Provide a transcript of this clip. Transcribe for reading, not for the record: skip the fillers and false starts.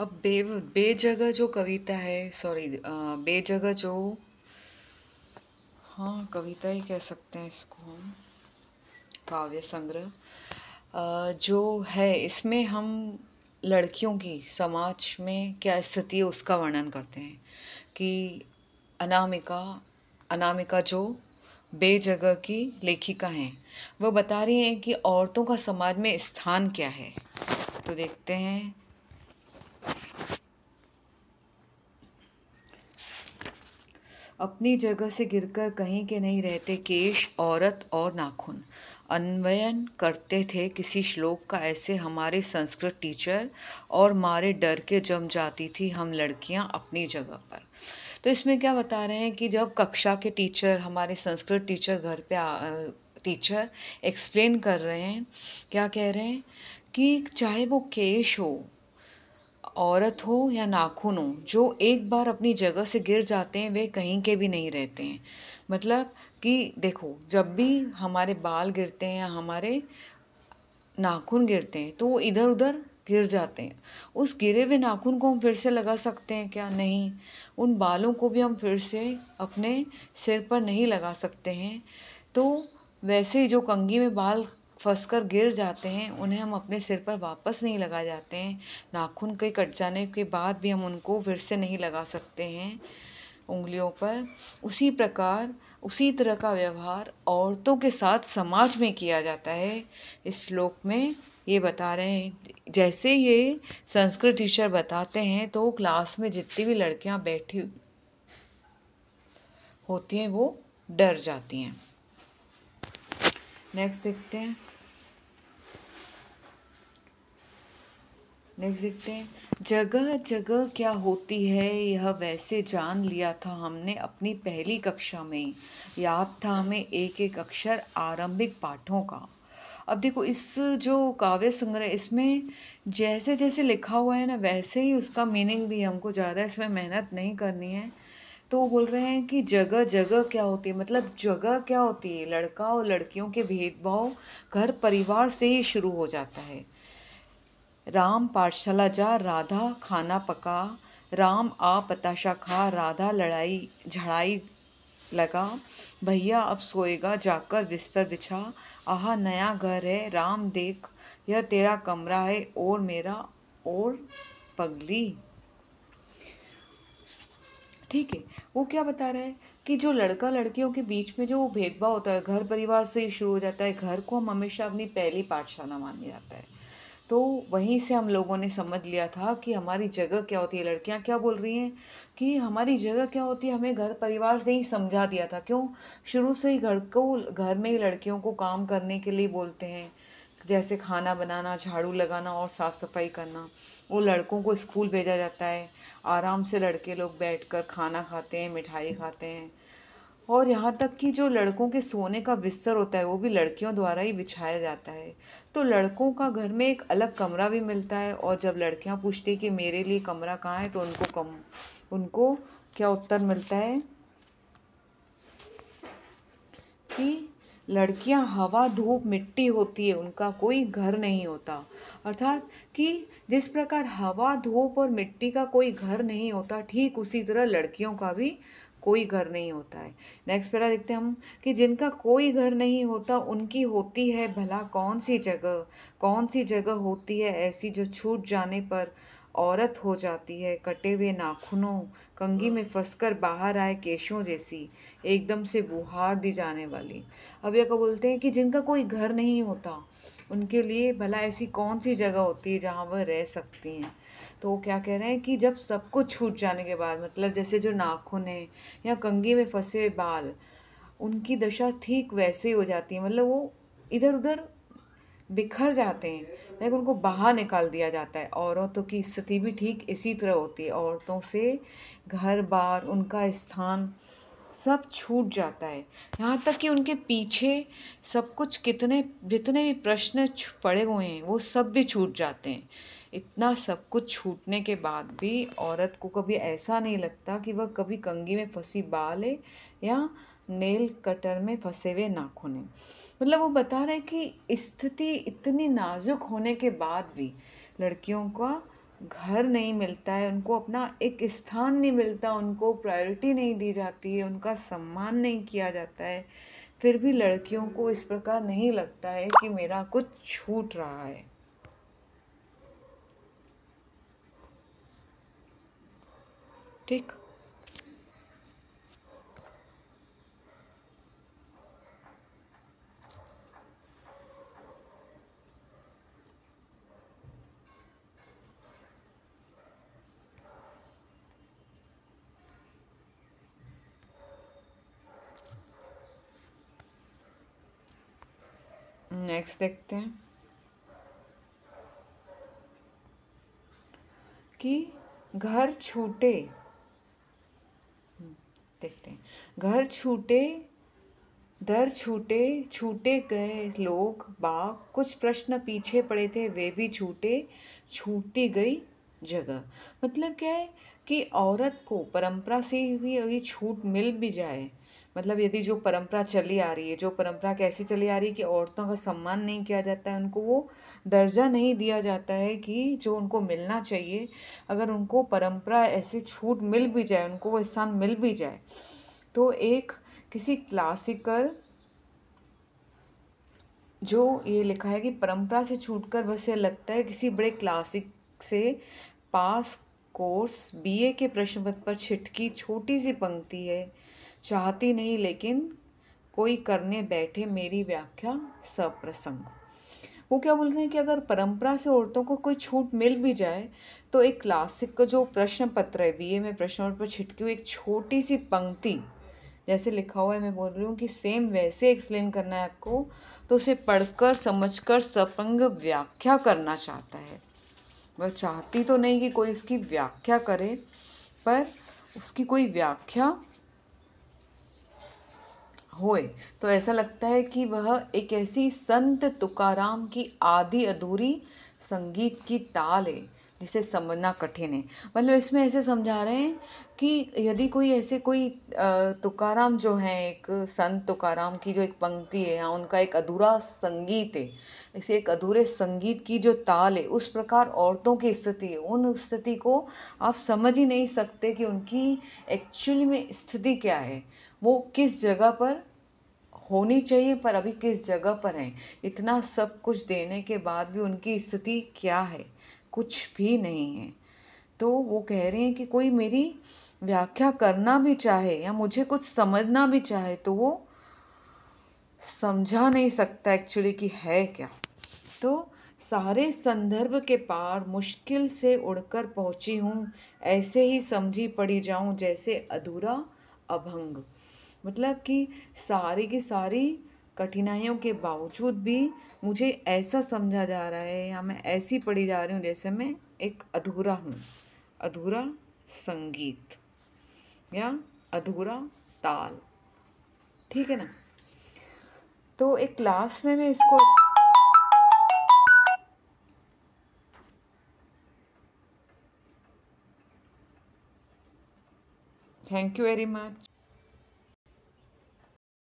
अब बेजगह जो कविता है, सॉरी, बेजगह जो, हाँ कविता ही कह सकते हैं इसको हम, काव्य संग्रह जो है, इसमें हम लड़कियों की समाज में क्या स्थिति है उसका वर्णन करते हैं कि अनामिका अनामिका जो बेजगह की लेखिका हैं, वह बता रही हैं कि औरतों का समाज में स्थान क्या है। तो देखते हैं। अपनी जगह से गिरकर कहीं के नहीं रहते केश, औरत और नाखून। अन्वयन करते थे किसी श्लोक का ऐसे हमारे संस्कृत टीचर, और मारे डर के जम जाती थी हम लड़कियां अपनी जगह पर। तो इसमें क्या बता रहे हैं कि जब कक्षा के टीचर, हमारे संस्कृत टीचर घर पे टीचर एक्सप्लेन कर रहे हैं, क्या कह रहे हैं कि चाहे वो केश हो, औरत हो या नाखून हो, जो एक बार अपनी जगह से गिर जाते हैं वे कहीं के भी नहीं रहते हैं। मतलब कि देखो, जब भी हमारे बाल गिरते हैं या हमारे नाखून गिरते हैं तो वो इधर उधर गिर जाते हैं। उस गिरे हुए नाखून को हम फिर से लगा सकते हैं क्या? नहीं। उन बालों को भी हम फिर से अपने सिर पर नहीं लगा सकते हैं। तो वैसे ही जो कंघी में बाल फंसकर गिर जाते हैं उन्हें हम अपने सिर पर वापस नहीं लगा जाते हैं। नाखून के कट जाने के बाद भी हम उनको फिर से नहीं लगा सकते हैं उंगलियों पर। उसी प्रकार, उसी तरह का व्यवहार औरतों के साथ समाज में किया जाता है। इस श्लोक में ये बता रहे हैं। जैसे ये संस्कृत टीचर बताते हैं तो क्लास में जितनी भी लड़कियां बैठी होती हैं वो डर जाती हैं। नेक्स्ट देखते हैं। जगह जगह क्या होती है यह वैसे जान लिया था हमने अपनी पहली कक्षा में। याद था हमें एक एक अक्षर आरंभिक पाठों का। अब देखो, इस जो काव्य संग्रह, इसमें जैसे जैसे लिखा हुआ है ना वैसे ही उसका मीनिंग भी, हमको ज़्यादा इसमें मेहनत नहीं करनी है। तो वो बोल रहे हैं कि जगह जगह क्या होती है, मतलब जगह क्या होती है। लड़का और लड़कियों के भेदभाव घर परिवार से ही शुरू हो जाता है। राम पाठशाला जा, राधा खाना पका, राम आ पताशा खा, राधा लड़ाई झड़ाई लगा, भैया अब सोएगा जाकर बिस्तर बिछा, आहा नया घर है राम देख, यह तेरा कमरा है और मेरा और पगली। ठीक है। वो क्या बता रहा है कि जो लड़का लड़कियों के बीच में जो भेदभाव होता है घर परिवार से ही शुरू हो जाता है। घर को हम हमेशा अपनी पहली पाठशाला माना जाता है। तो वहीं से हम लोगों ने समझ लिया था कि हमारी जगह क्या होती है। लड़कियां क्या बोल रही हैं कि हमारी जगह क्या होती है, हमें घर परिवार से ही समझा दिया था। क्यों? शुरू से ही घर में ही लड़कियों को काम करने के लिए बोलते हैं, जैसे खाना बनाना, झाड़ू लगाना और साफ़ सफाई करना। वो लड़कों को स्कूल भेजा जाता है। आराम से लड़के लोग बैठकर खाना खाते हैं, मिठाई खाते हैं। और यहाँ तक कि जो लड़कों के सोने का बिस्तर होता है वो भी लड़कियों द्वारा ही बिछाया जाता है। तो लड़कों का घर में एक अलग कमरा भी मिलता है। और जब लड़कियाँ पूछती कि मेरे लिए कमरा कहाँ है, तो उनको क्या उत्तर मिलता है कि लड़कियां हवा धूप मिट्टी होती है, उनका कोई घर नहीं होता। अर्थात कि जिस प्रकार हवा धूप और मिट्टी का कोई घर नहीं होता, ठीक उसी तरह लड़कियों का भी कोई घर नहीं होता है। नेक्स्ट पैरा देखते हैं हम कि जिनका कोई घर नहीं होता उनकी होती है भला कौन सी जगह होती है ऐसी जो छूट जाने पर औरत हो जाती है कटे हुए नाखूनों, कंघी में फंसकर बाहर आए केशों जैसी, एकदम से बुहार दी जाने वाली। अब यह को बोलते हैं कि जिनका कोई घर नहीं होता उनके लिए भला ऐसी कौन सी जगह होती है जहाँ वह रह सकती हैं। तो वो क्या कह रहे हैं कि जब सब कुछ छूट जाने के बाद, मतलब जैसे जो नाखून है या कंघी में फंसे हुए बाल, उनकी दशा ठीक वैसे ही हो जाती है। मतलब वो इधर उधर बिखर जाते हैं, लेकिन उनको बाहर निकाल दिया जाता है। औरतों की स्थिति भी ठीक इसी तरह होती है। औरतों से घर बार, उनका स्थान सब छूट जाता है। यहाँ तक कि उनके पीछे सब कुछ, कितने जितने भी प्रश्न पड़े हुए हैं वो सब भी छूट जाते हैं। इतना सब कुछ छूटने के बाद भी औरत को कभी ऐसा नहीं लगता कि वह कभी कंघी में फंसी बाल है या नेल कटर में फंसे हुए नाखून है। मतलब वो बता रहे हैं कि स्थिति इतनी नाजुक होने के बाद भी लड़कियों का घर नहीं मिलता है, उनको अपना एक स्थान नहीं मिलता, उनको प्रायोरिटी नहीं दी जाती है, उनका सम्मान नहीं किया जाता है, फिर भी लड़कियों को इस प्रकार नहीं लगता है कि मेरा कुछ छूट रहा है। ठीक। नेक्स्ट देखते हैं कि घर छूटे, देखते हैं, घर छूटे, दर छूटे, छूटे गए लोग बाग, कुछ प्रश्न पीछे पड़े थे वे भी छूटे, छूटी गई जगह। मतलब क्या है कि औरत को परंपरा से भी अगर छूट मिल भी जाए, मतलब यदि जो परंपरा चली आ रही है, जो परंपरा कैसी चली आ रही है कि औरतों का सम्मान नहीं किया जाता है, उनको वो दर्जा नहीं दिया जाता है कि जो उनको मिलना चाहिए, अगर उनको परंपरा ऐसी छूट मिल भी जाए, उनको वो स्थान मिल भी जाए, तो एक किसी क्लासिकल, जो ये लिखा है कि परंपरा से छूटकर बस ये लगता है किसी बड़े क्लासिक से पास कोर्स बीए के प्रश्न पत्र पर छिटकी छोटी सी पंक्ति है, चाहती नहीं लेकिन कोई करने बैठे मेरी व्याख्या सप्रसंग। वो क्या बोल रहे हैं कि अगर परंपरा से औरतों को कोई छूट मिल भी जाए, तो एक क्लासिक का जो प्रश्न पत्र है, बीए में प्रश्न पत्र पर छिटकी हुई एक छोटी सी पंक्ति जैसे लिखा हुआ है, मैं बोल रही हूँ कि सेम वैसे एक्सप्लेन करना है आपको, तो उसे पढ़कर समझकर सपंग व्याख्या करना चाहता है। वह चाहती तो नहीं कि कोई उसकी व्याख्या करे, पर उसकी कोई व्याख्या होए तो ऐसा लगता है कि वह एक ऐसी संत तुकाराम की आधी अधूरी संगीत की ताल है जिसे समझना कठिन है। मतलब इसमें ऐसे समझा रहे हैं कि यदि कोई ऐसे कोई तुकाराम जो है, एक संत तुकाराम की जो एक पंक्ति है, या उनका एक अधूरा संगीत है, इसे एक अधूरे संगीत की जो ताल है, उस प्रकार औरतों की स्थिति है। उन स्थिति को आप समझ ही नहीं सकते कि उनकी एक्चुअली में स्थिति क्या है, वो किस जगह पर होनी चाहिए पर अभी किस जगह पर हैं। इतना सब कुछ देने के बाद भी उनकी स्थिति क्या है, कुछ भी नहीं है। तो वो कह रहे हैं कि कोई मेरी व्याख्या करना भी चाहे या मुझे कुछ समझना भी चाहे तो वो समझा नहीं सकता एक्चुअली कि है क्या। तो सारे संदर्भ के पार मुश्किल से उड़कर पहुंची हूँ, ऐसे ही समझी पड़ी जाऊं जैसे अधूरा अभंग। मतलब कि सारी की सारी कठिनाइयों के बावजूद भी मुझे ऐसा समझा जा रहा है, या मैं ऐसी पढ़ी जा रही हूँ जैसे मैं एक अधूरा हूँ, अधूरा संगीत या अधूरा ताल। ठीक है ना। तो एक क्लास में मैं इसको, थैंक यू वेरी मच।